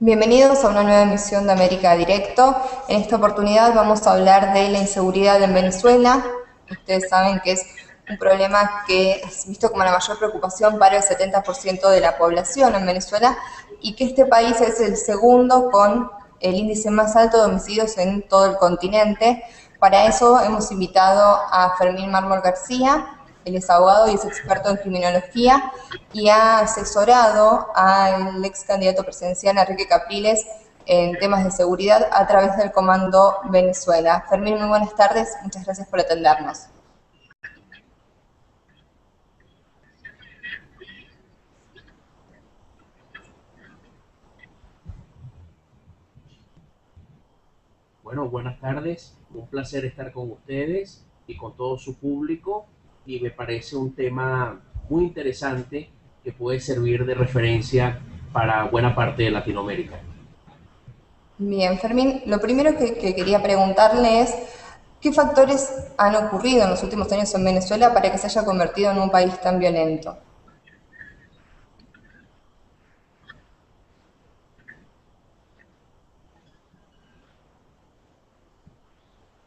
Bienvenidos a una nueva emisión de América Directo. En esta oportunidad vamos a hablar de la inseguridad en Venezuela. Ustedes saben que es un problema que es visto como la mayor preocupación para el 70% de la población en Venezuela y que este país es el segundo con el índice más alto de homicidios en todo el continente. Para eso hemos invitado a Fermín Mármol García. Él es abogado y es experto en criminología y ha asesorado al ex candidato presidencial Enrique Capriles en temas de seguridad a través del Comando Venezuela. Fermín, muy buenas tardes, muchas gracias por atendernos. Bueno, buenas tardes. Un placer estar con ustedes y con todo su público. Y me parece un tema muy interesante que puede servir de referencia para buena parte de Latinoamérica. Bien, Fermín, lo primero que quería preguntarle es ¿qué factores han ocurrido en los últimos años en Venezuela para que se haya convertido en un país tan violento?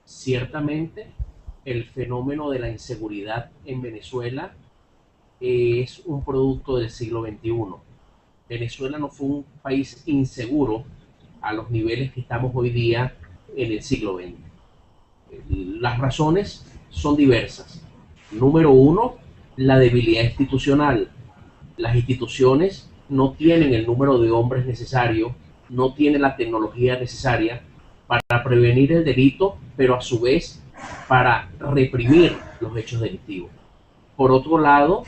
Ciertamente, el fenómeno de la inseguridad en Venezuela es un producto del siglo XXI. Venezuela no fue un país inseguro a los niveles que estamos hoy día en el siglo XX. Las razones son diversas. Número uno, la debilidad institucional. Las instituciones no tienen el número de hombres necesario, no tienen la tecnología necesaria para prevenir el delito, pero a su vez para reprimir los hechos delictivos. Por otro lado,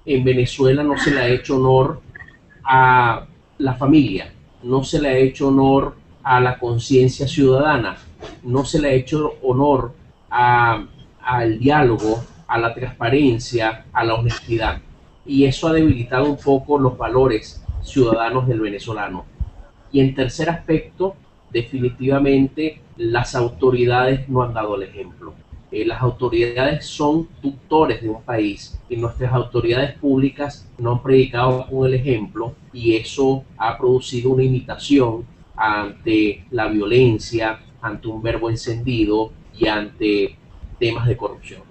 en Venezuela no se le ha hecho honor a la familia, no se le ha hecho honor a la conciencia ciudadana, no se le ha hecho honor a, al diálogo, a la transparencia, a la honestidad. Y eso ha debilitado un poco los valores ciudadanos del venezolano. Y en tercer aspecto, definitivamente las autoridades no han dado el ejemplo. Las autoridades son tutores de un país y nuestras autoridades públicas no han predicado con el ejemplo y eso ha producido una imitación ante la violencia, ante un verbo encendido y ante temas de corrupción.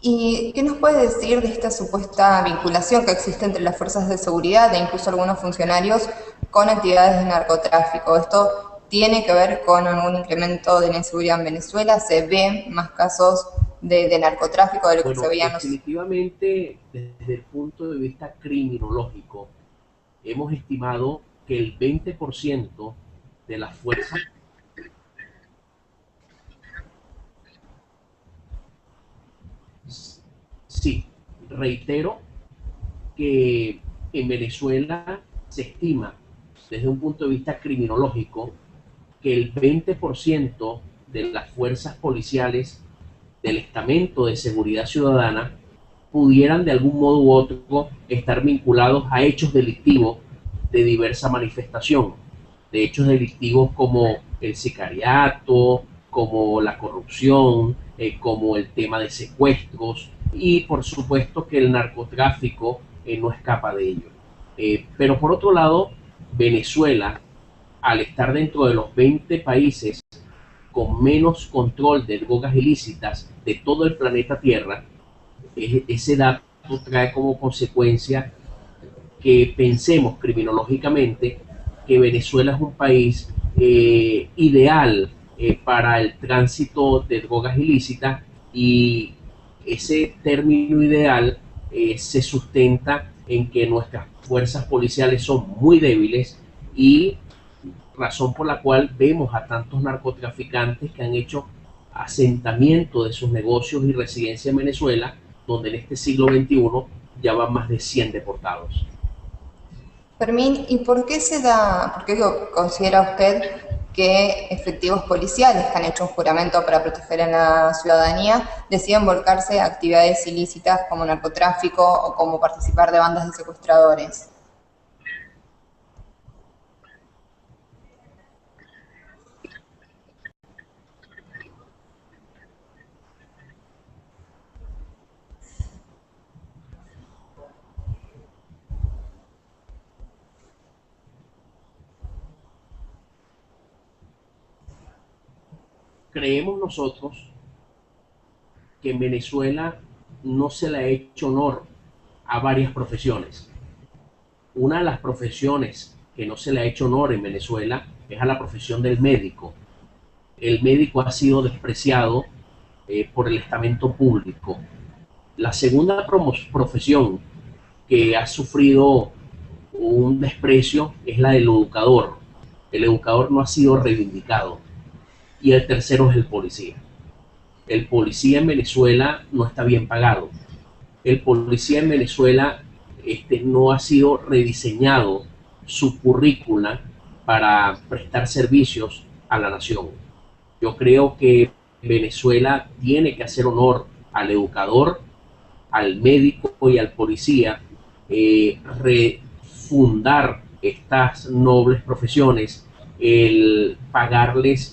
¿Y qué nos puede decir de esta supuesta vinculación que existe entre las fuerzas de seguridad e incluso algunos funcionarios con actividades de narcotráfico? ¿Esto tiene que ver con algún incremento de la inseguridad en Venezuela? ¿Se ven más casos de narcotráfico de lo que se Bueno, veían los... definitivamente desde el punto de vista criminológico, hemos estimado que el 20% de las fuerzas, sí, reitero que en Venezuela se estima desde un punto de vista criminológico que el 20% de las fuerzas policiales del estamento de seguridad ciudadana pudieran de algún modo u otro estar vinculados a hechos delictivos de diversa manifestación, de hechos delictivos como el sicariato, como la corrupción, como el tema de secuestros y por supuesto que el narcotráfico no escapa de ello. Pero por otro lado, Venezuela, al estar dentro de los 20 países con menos control de drogas ilícitas de todo el planeta Tierra, ese dato trae como consecuencia que pensemos criminológicamente que Venezuela es un país ideal para el tránsito de drogas ilícitas y ese término ideal se sustenta en que nuestras fuerzas policiales son muy débiles y razón por la cual vemos a tantos narcotraficantes que han hecho asentamiento de sus negocios y residencia en Venezuela, donde en este siglo XXI ya van más de 100 deportados. Fermín, ¿y por qué se da, por qué considera usted que efectivos policiales que han hecho un juramento para proteger a la ciudadanía deciden volcarse a actividades ilícitas como narcotráfico o como participar de bandas de secuestradores? creemos nosotros que en Venezuela no se le ha hecho honor a varias profesiones. Una de las profesiones que no se le ha hecho honor en Venezuela es a la profesión del médico. El médico ha sido despreciado por el estamento público. La segunda profesión que ha sufrido un desprecio es la del educador. El educador no ha sido reivindicado. Y el tercero es el policía. El policía en Venezuela no está bien pagado. El policía en Venezuela no ha sido rediseñado su currícula para prestar servicios a la nación. Yo creo que Venezuela tiene que hacer honor al educador, al médico y al policía, refundar estas nobles profesiones, el pagarles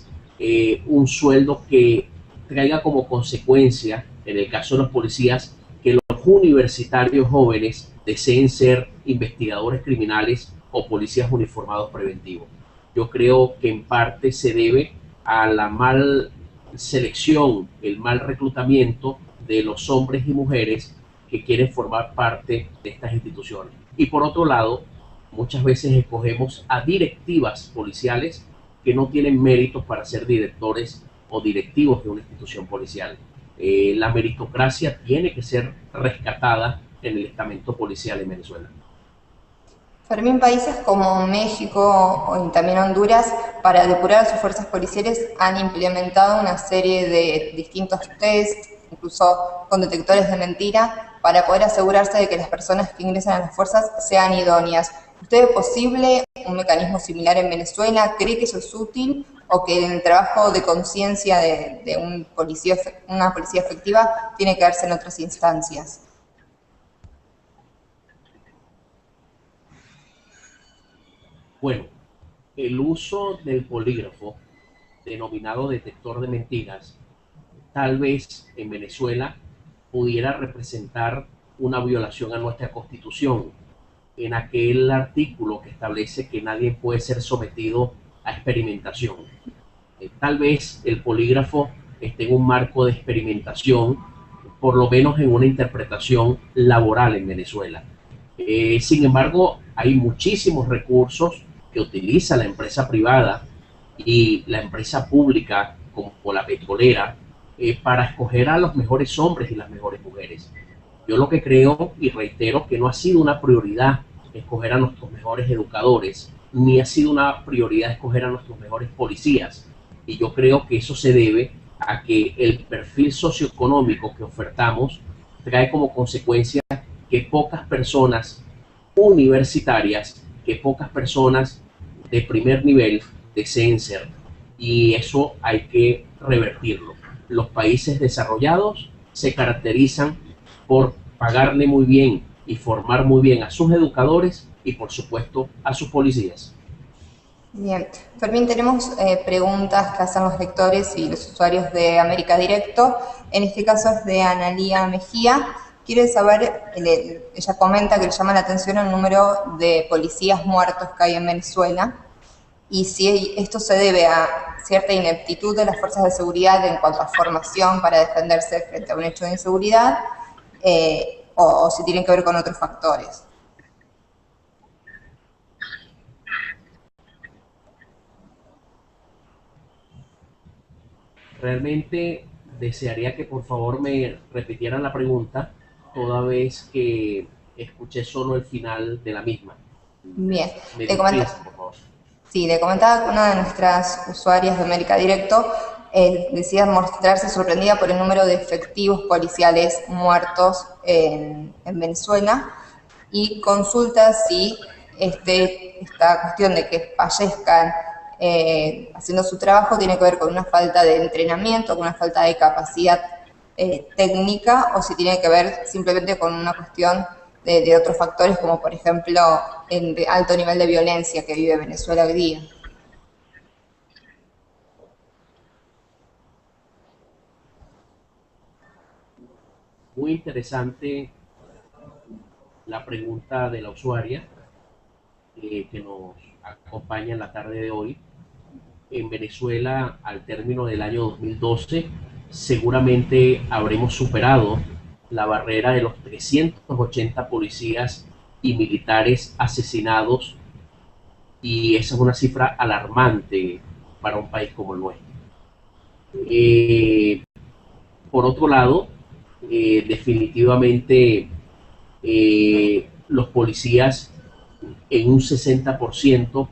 un sueldo que traiga como consecuencia, en el caso de los policías, que los universitarios jóvenes deseen ser investigadores criminales o policías uniformados preventivos. Yo creo que en parte se debe a la mal selección, el mal reclutamiento de los hombres y mujeres que quieren formar parte de estas instituciones. Y por otro lado, muchas veces escogemos a directivas policiales que no tienen méritos para ser directores o directivos de una institución policial. La meritocracia tiene que ser rescatada en el estamento policial en Venezuela. Fermín, países como México y también Honduras, para depurar a sus fuerzas policiales, han implementado una serie de distintos test, incluso con detectores de mentira, para poder asegurarse de que las personas que ingresan a las fuerzas sean idóneas. ¿Usted ve posible un mecanismo similar en Venezuela? ¿Cree que eso es útil o que el trabajo de conciencia de una policía efectiva tiene que darse en otras instancias? Bueno, el uso del polígrafo, denominado detector de mentiras, tal vez en Venezuela pudiera representar una violación a nuestra Constitución, en aquel artículo que establece que nadie puede ser sometido a experimentación. Tal vez el polígrafo esté en un marco de experimentación, por lo menos en una interpretación laboral en Venezuela. Sin embargo, hay muchísimos recursos que utiliza la empresa privada y la empresa pública, como la petrolera, para escoger a los mejores hombres y las mejores mujeres. Yo lo que creo y reitero que no ha sido una prioridad escoger a nuestros mejores educadores, ni ha sido una prioridad escoger a nuestros mejores policías. Y yo creo que eso se debe a que el perfil socioeconómico que ofertamos trae como consecuencia que pocas personas universitarias, que pocas personas de primer nivel deseen ser. Y eso hay que revertirlo. Los países desarrollados se caracterizan por pagarle muy bien y formar muy bien a sus educadores y, por supuesto, a sus policías. Bien, Fermín, tenemos preguntas que hacen los lectores y los usuarios de América Directo. En este caso es de Analía Mejía. Quiere saber, ella comenta que le llama la atención el número de policías muertos que hay en Venezuela y si esto se debe a cierta ineptitud de las fuerzas de seguridad en cuanto a formación para defenderse frente a un hecho de inseguridad o si tienen que ver con otros factores. Realmente desearía que por favor me repitieran la pregunta, toda vez que escuché solo el final de la misma. Bien, Me dispensa, por favor. sí, le comentaba que una de nuestras usuarias de América Directo decía mostrarse sorprendida por el número de efectivos policiales muertos en Venezuela y consulta si esta cuestión de que fallezcan haciendo su trabajo tiene que ver con una falta de entrenamiento, con una falta de capacidad técnica o si tiene que ver simplemente con una cuestión de otros factores como por ejemplo el alto nivel de violencia que vive Venezuela hoy día. Muy interesante la pregunta de la usuaria que nos acompaña en la tarde de hoy. en Venezuela al término del año 2012 seguramente habremos superado la barrera de los 380 policías y militares asesinados, y esa es una cifra alarmante para un país como el nuestro. Por otro lado, definitivamente los policías en un 60%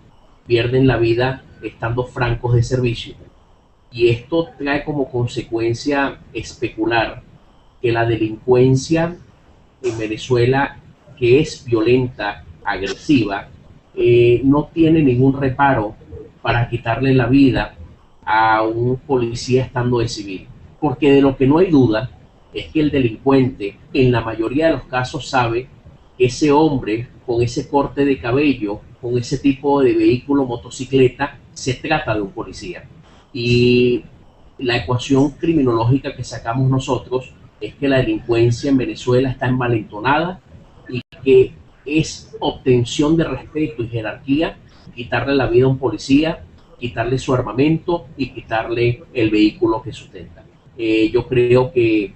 pierden la vida estando francos de servicio, y esto trae como consecuencia especular que la delincuencia en Venezuela, que es violenta, agresiva, no tiene ningún reparo para quitarle la vida a un policía estando de civil. Porque de lo que no hay duda es que el delincuente en la mayoría de los casos sabe que ese hombre con ese corte de cabello, con ese tipo de vehículo, motocicleta, se trata de un policía. Y la ecuación criminológica que sacamos nosotros es que la delincuencia en Venezuela está envalentonada y que es obtención de respeto y jerarquía quitarle la vida a un policía, quitarle su armamento y quitarle el vehículo que sustenta. Yo creo que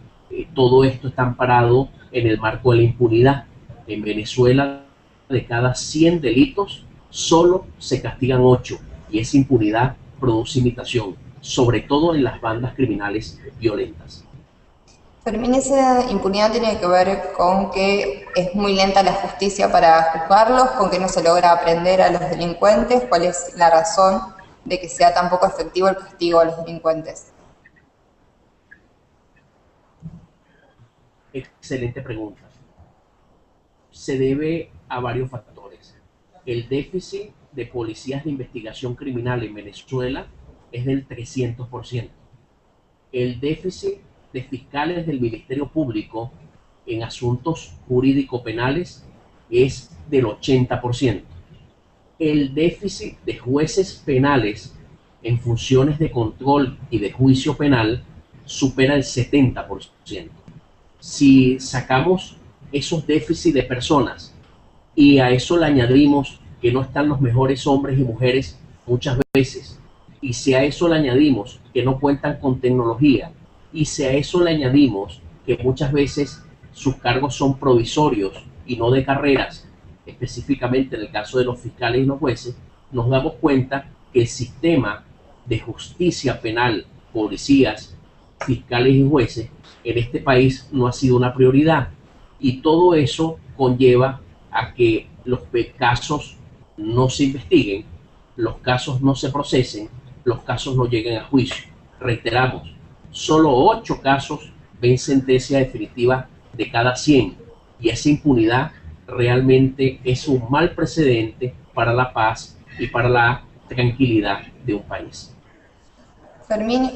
todo esto está amparado en el marco de la impunidad. En Venezuela, de cada 100 delitos, solo se castigan 8, y esa impunidad produce imitación, sobre todo en las bandas criminales violentas. Fermín, esa impunidad tiene que ver con que es muy lenta la justicia para juzgarlos, con que no se logra aprender a los delincuentes. ¿Cuál es la razón de que sea tan poco efectivo el castigo a los delincuentes? Excelente pregunta. Se debe a varios factores. El déficit de policías de investigación criminal en Venezuela es del 300%. El déficit de fiscales del Ministerio Público en asuntos jurídico-penales es del 80%. El déficit de jueces penales en funciones de control y de juicio penal supera el 70%. Si sacamos esos déficits de personas y a eso le añadimos que no están los mejores hombres y mujeres muchas veces, y si a eso le añadimos que no cuentan con tecnología, y si a eso le añadimos que muchas veces sus cargos son provisorios y no de carreras, específicamente en el caso de los fiscales y los jueces, nos damos cuenta que el sistema de justicia penal, policías, fiscales y jueces en este país no ha sido una prioridad, y todo eso conlleva a que los casos no se investiguen, los casos no se procesen, los casos no lleguen a juicio. Reiteramos, solo 8 casos ven sentencia definitiva de cada 100, y esa impunidad realmente es un mal precedente para la paz y para la tranquilidad de un país. Fermín,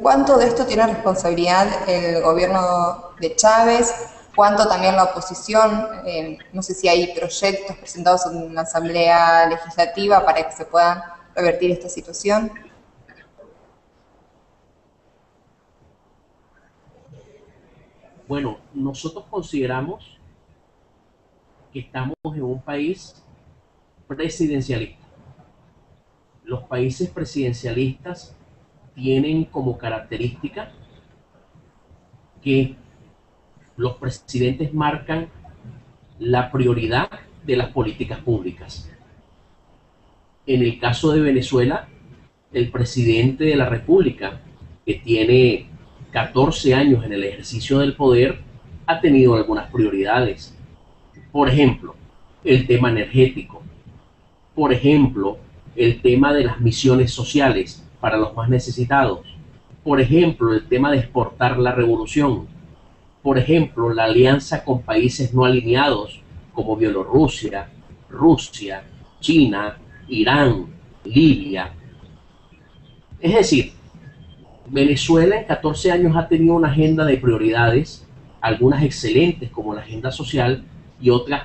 ¿cuánto de esto tiene responsabilidad el gobierno de Chávez? ¿Cuánto también la oposición? No sé si hay proyectos presentados en la Asamblea Legislativa para que se puedan revertir esta situación. Bueno, nosotros consideramos que estamos en un país presidencialista. Los países presidencialistas tienen como característica que los presidentes marcan la prioridad de las políticas públicas. En el caso de Venezuela, el presidente de la República, que tiene 14 años en el ejercicio del poder, ha tenido algunas prioridades. Por ejemplo, el tema energético. Por ejemplo, el tema de las misiones sociales para los más necesitados. Por ejemplo, el tema de exportar la revolución. Por ejemplo, la alianza con países no alineados como Bielorrusia, Rusia, China, Irán, Libia. Es decir, Venezuela en 14 años ha tenido una agenda de prioridades, algunas excelentes como la agenda social y otras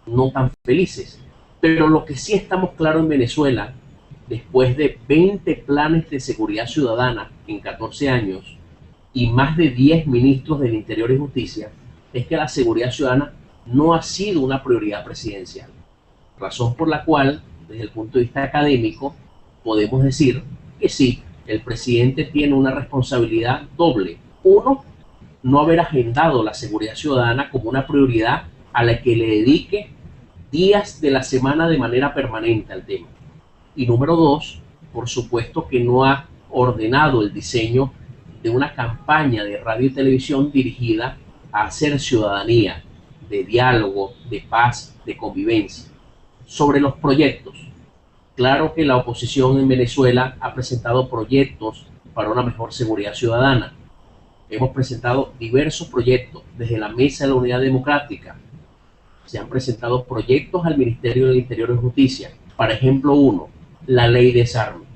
no tan felices. Pero lo que sí estamos claros en Venezuela, después de 20 planes de seguridad ciudadana en 14 años y más de 10 ministros del Interior y Justicia, es que la seguridad ciudadana no ha sido una prioridad presidencial. Razón por la cual, desde el punto de vista académico, podemos decir que sí, el presidente tiene una responsabilidad doble. Uno, no haber agendado la seguridad ciudadana como una prioridad a la que le dedique días de la semana de manera permanente al tema. Y número dos, por supuesto que no ha ordenado el diseño de una campaña de radio y televisión dirigida a hacer ciudadanía, de diálogo, de paz, de convivencia. Sobre los proyectos, claro que la oposición en Venezuela ha presentado proyectos para una mejor seguridad ciudadana. Hemos presentado diversos proyectos desde la Mesa de la Unidad Democrática. Se han presentado proyectos al Ministerio del Interior y Justicia. Por ejemplo, uno, la ley de desarme.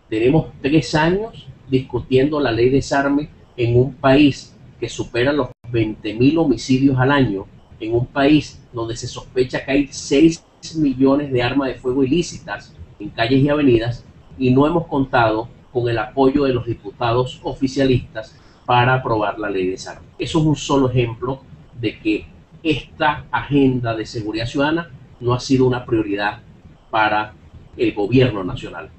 Tenemos 3 años discutiendo la ley de desarme en un país que supera los 20.000 homicidios al año, en un país donde se sospecha que hay 6 millones de armas de fuego ilícitas en calles y avenidas, y no hemos contado con el apoyo de los diputados oficialistas para aprobar la ley de desarme. Eso es un solo ejemplo de que esta agenda de seguridad ciudadana no ha sido una prioridad para el gobierno nacional.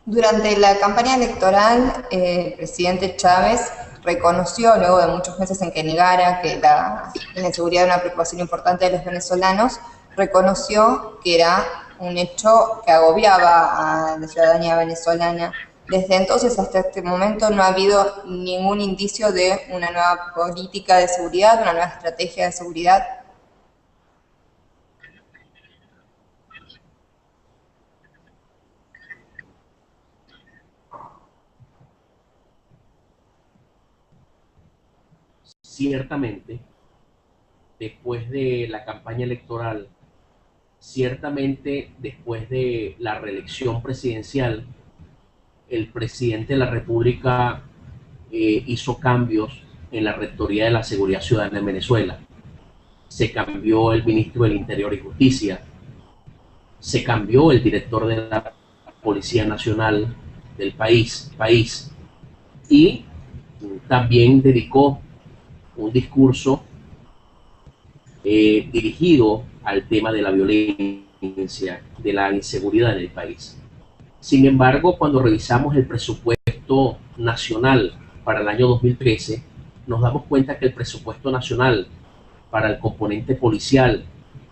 Durante la campaña electoral, el presidente Chávez reconoció, luego de muchos meses en que negara que la inseguridad era una preocupación importante de los venezolanos, reconoció que era un hecho que agobiaba a la ciudadanía venezolana. Desde entonces hasta este momento no ha habido ningún indicio de una nueva política de seguridad, una nueva estrategia de seguridad. Ciertamente, después de la campaña electoral, ciertamente después de la reelección presidencial, el presidente de la República hizo cambios en la Rectoría de la Seguridad Ciudadana en Venezuela. Se cambió el ministro del Interior y Justicia, se cambió el director de la Policía Nacional del país y también dedicó un discurso dirigido al tema de la violencia, de la inseguridad en el país. Sin embargo, cuando revisamos el presupuesto nacional para el año 2013, nos damos cuenta que el presupuesto nacional para el componente policial,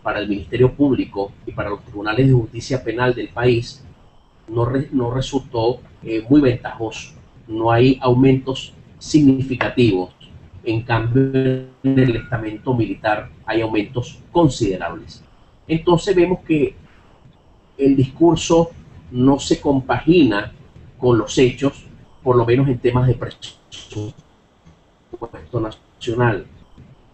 para el Ministerio Público y para los tribunales de justicia penal del país no resultó muy ventajoso. No hay aumentos significativos. En cambio, en el estamento militar hay aumentos considerables. Entonces vemos que el discurso no se compagina con los hechos, por lo menos en temas de presupuesto nacional.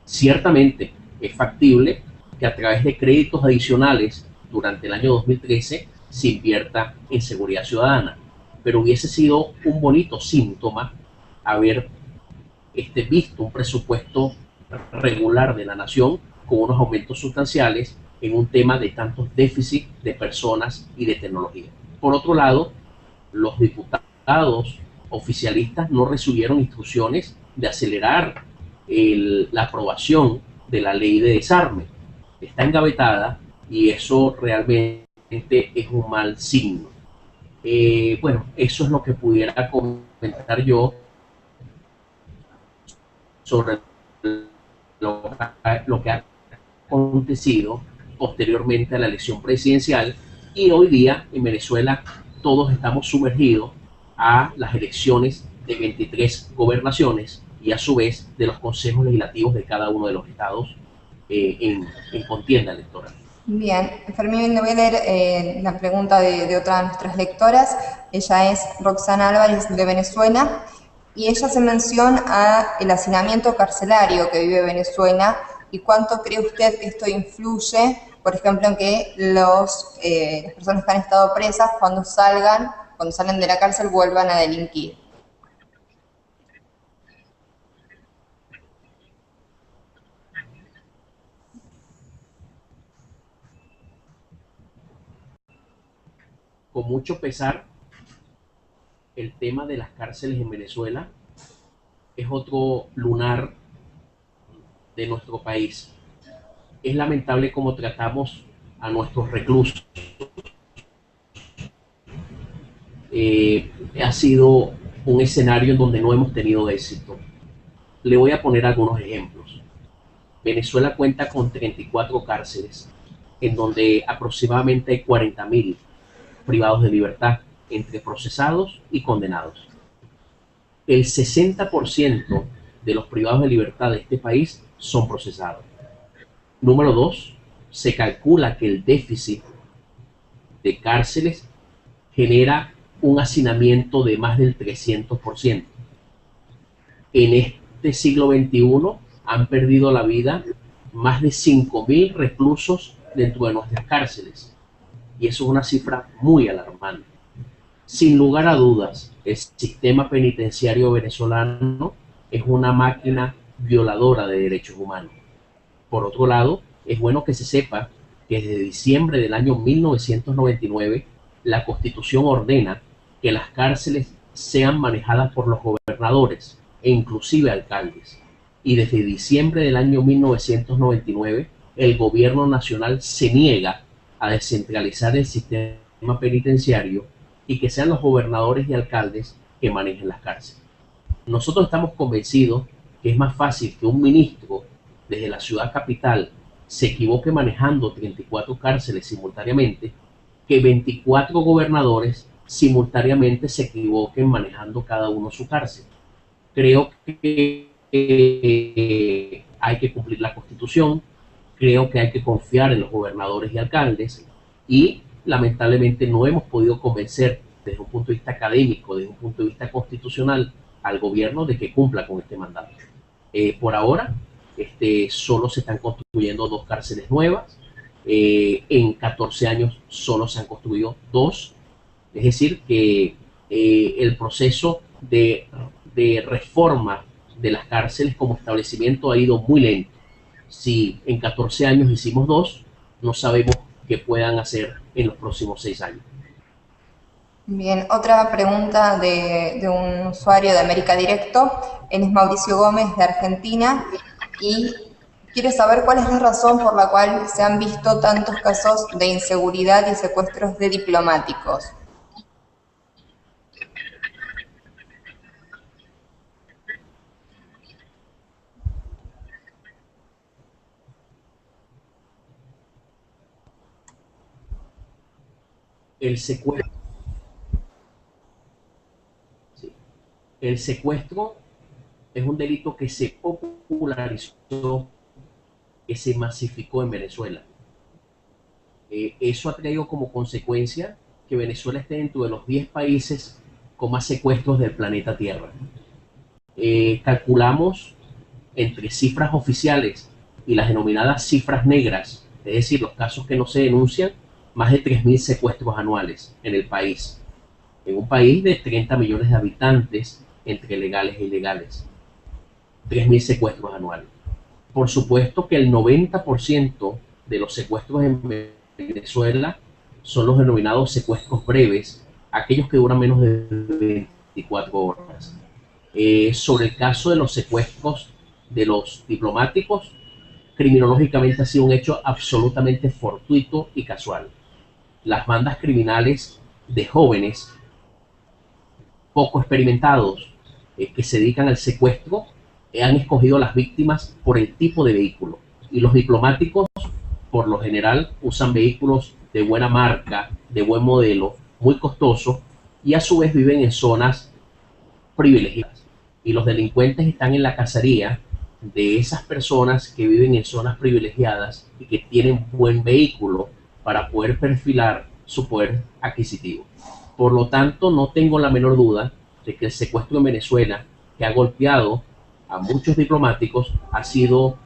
Ciertamente es factible que a través de créditos adicionales durante el año 2013 se invierta en seguridad ciudadana, pero hubiese sido un bonito síntoma haber visto un presupuesto regular de la nación con unos aumentos sustanciales en un tema de tantos déficits de personas y de tecnología. Por otro lado, los diputados oficialistas no recibieron instrucciones de acelerar la aprobación de la ley de desarme. Está engavetada y eso realmente es un mal signo. Bueno, eso es lo que pudiera comentar yo sobre lo que ha acontecido posteriormente a la elección presidencial, y hoy día en Venezuela todos estamos sumergidos a las elecciones de 23 gobernaciones y a su vez de los consejos legislativos de cada uno de los estados en contienda electoral. Bien, Fermín, le voy a leer la pregunta de otra de nuestras lectoras. Ella es Roxana Álvarez de Venezuela y ella hace mención al hacinamiento carcelario que vive Venezuela y cuánto cree usted que esto influye, por ejemplo, en que las personas que han estado presas cuando salen de la cárcel vuelvan a delinquir. Con mucho pesar, el tema de las cárceles en Venezuela es otro lunar de nuestro país. Es lamentable cómo tratamos a nuestros reclusos. ha sido un escenario en donde no hemos tenido éxito. Le voy a poner algunos ejemplos. Venezuela cuenta con 34 cárceles, en donde aproximadamente hay 40.000 privados de libertad entre procesados y condenados. El 60% de los privados de libertad de este país son procesados. Número dos, se calcula que el déficit de cárceles genera un hacinamiento de más del 300%. En este siglo XXI han perdido la vida más de 5.000 reclusos dentro de nuestras cárceles. Y eso es una cifra muy alarmante. Sin lugar a dudas, el sistema penitenciario venezolano es una máquina violadora de derechos humanos. Por otro lado, es bueno que se sepa que desde diciembre del año 1999 la Constitución ordena que las cárceles sean manejadas por los gobernadores e inclusive alcaldes. Y desde diciembre del año 1999 el gobierno nacional se niega a descentralizar el sistema penitenciario y que sean los gobernadores y alcaldes que manejen las cárceles. Nosotros estamos convencidos que es más fácil que un ministro desde la ciudad capital se equivoque manejando 34 cárceles simultáneamente que 24 gobernadores simultáneamente se equivoquen manejando cada uno su cárcel. Creo que hay que cumplir la Constitución, creo que hay que confiar en los gobernadores y alcaldes y lamentablemente no hemos podido convencer desde un punto de vista académico, desde un punto de vista constitucional, al gobierno de que cumpla con este mandato. Por ahora, solo se están construyendo 2 cárceles nuevas, en 14 años solo se han construido 2, es decir, que el proceso de reforma de las cárceles como establecimiento ha ido muy lento. Si en 14 años hicimos 2, no sabemos qué puedan hacer en los próximos 6 años. Bien, otra pregunta de un usuario de América Directo. Él es Mauricio Gómez de Argentina y quiere saber cuál es la razón por la cual se han visto tantos casos de inseguridad y secuestros de diplomáticos. El secuestro, sí. El secuestro es un delito que se popularizó, que se masificó en Venezuela. Eso ha traído como consecuencia que Venezuela esté dentro de los 10 países con más secuestros del planeta Tierra. Calculamos entre cifras oficiales y las denominadas cifras negras, es decir, los casos que no se denuncian, más de 3.000 secuestros anuales en el país, en un país de 30 millones de habitantes entre legales e ilegales. 3.000 secuestros anuales. Por supuesto que el 90% de los secuestros en Venezuela son los denominados secuestros breves, aquellos que duran menos de 24 horas. Sobre el caso de los secuestros de los diplomáticos, criminológicamente ha sido un hecho absolutamente fortuito y casual. Las bandas criminales de jóvenes poco experimentados que se dedican al secuestro han escogido las víctimas por el tipo de vehículo y los diplomáticos por lo general usan vehículos de buena marca, de buen modelo, muy costosos y a su vez viven en zonas privilegiadas. Y los delincuentes están en la cacería de esas personas que viven en zonas privilegiadas y que tienen buen vehículo para poder perfilar su poder adquisitivo. Por lo tanto, no tengo la menor duda de que el secuestro en Venezuela, que ha golpeado a muchos diplomáticos, ha sido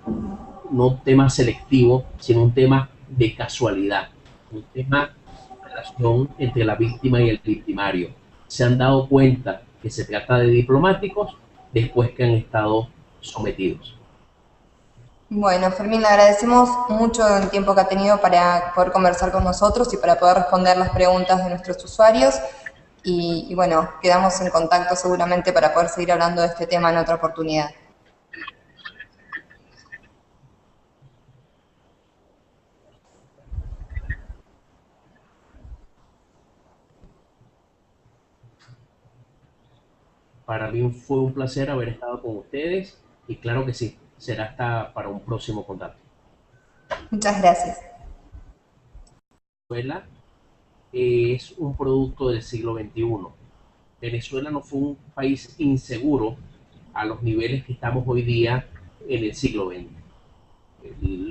no un tema selectivo, sino un tema de casualidad, un tema de relación entre la víctima y el victimario. Se han dado cuenta que se trata de diplomáticos después que han estado sometidos. Bueno, Fermín, le agradecemos mucho el tiempo que ha tenido para poder conversar con nosotros y para poder responder las preguntas de nuestros usuarios. Y bueno, quedamos en contacto seguramente para poder seguir hablando de este tema en otra oportunidad. Para mí fue un placer haber estado con ustedes y claro que sí, será hasta para un próximo contacto. Muchas gracias. Venezuela es un producto del siglo XXI. Venezuela no fue un país inseguro a los niveles que estamos hoy día en el siglo XX.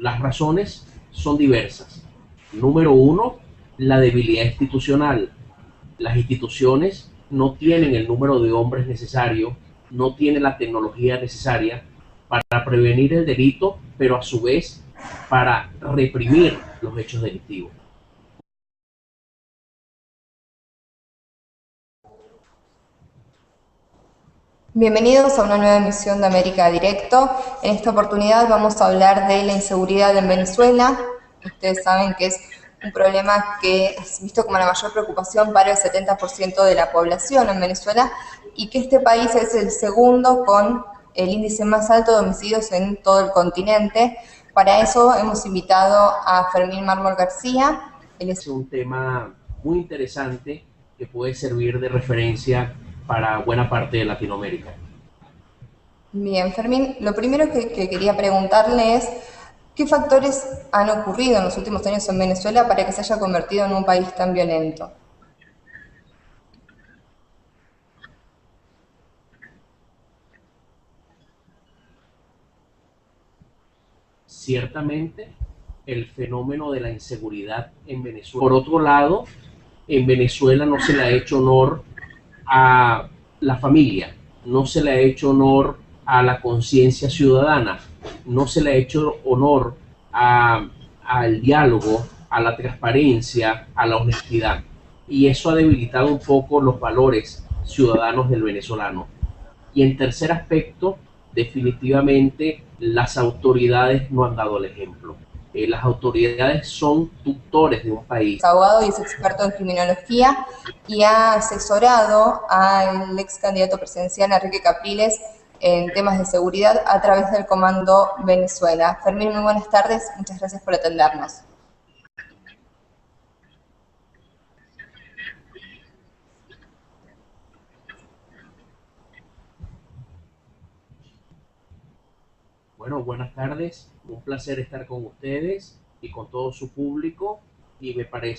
Las razones son diversas. Número uno, la debilidad institucional. Las instituciones no tienen el número de hombres necesario, no tienen la tecnología necesaria para prevenir el delito, pero a su vez para reprimir los hechos delictivos. Bienvenidos a una nueva emisión de América Directo. En esta oportunidad vamos a hablar de la inseguridad en Venezuela. Ustedes saben que es un problema que es visto como la mayor preocupación para el 70% de la población en Venezuela y que este país es el segundo con el índice más alto de homicidios en todo el continente. Para eso hemos invitado a Fermín Mármol García. Es un tema muy interesante que puede servir de referencia para buena parte de Latinoamérica. Bien, Fermín, lo primero que quería preguntarle es, ¿qué factores han ocurrido en los últimos años en Venezuela para que se haya convertido en un país tan violento? Ciertamente, el fenómeno de la inseguridad en Venezuela. Por otro lado, en Venezuela no se le ha hecho honor a la familia, no se le ha hecho honor a la conciencia ciudadana, no se le ha hecho honor al diálogo, a la transparencia, a la honestidad. Y eso ha debilitado un poco los valores ciudadanos del venezolano. Y en tercer aspecto, definitivamente las autoridades no han dado el ejemplo. Las autoridades son tutores de un país. Es abogado y es experto en criminología y ha asesorado al ex candidato presidencial Enrique Capriles en temas de seguridad a través del Comando Venezuela. Fermín, muy buenas tardes, muchas gracias por atendernos. Bueno, buenas tardes, un placer estar con ustedes y con todo su público y me parece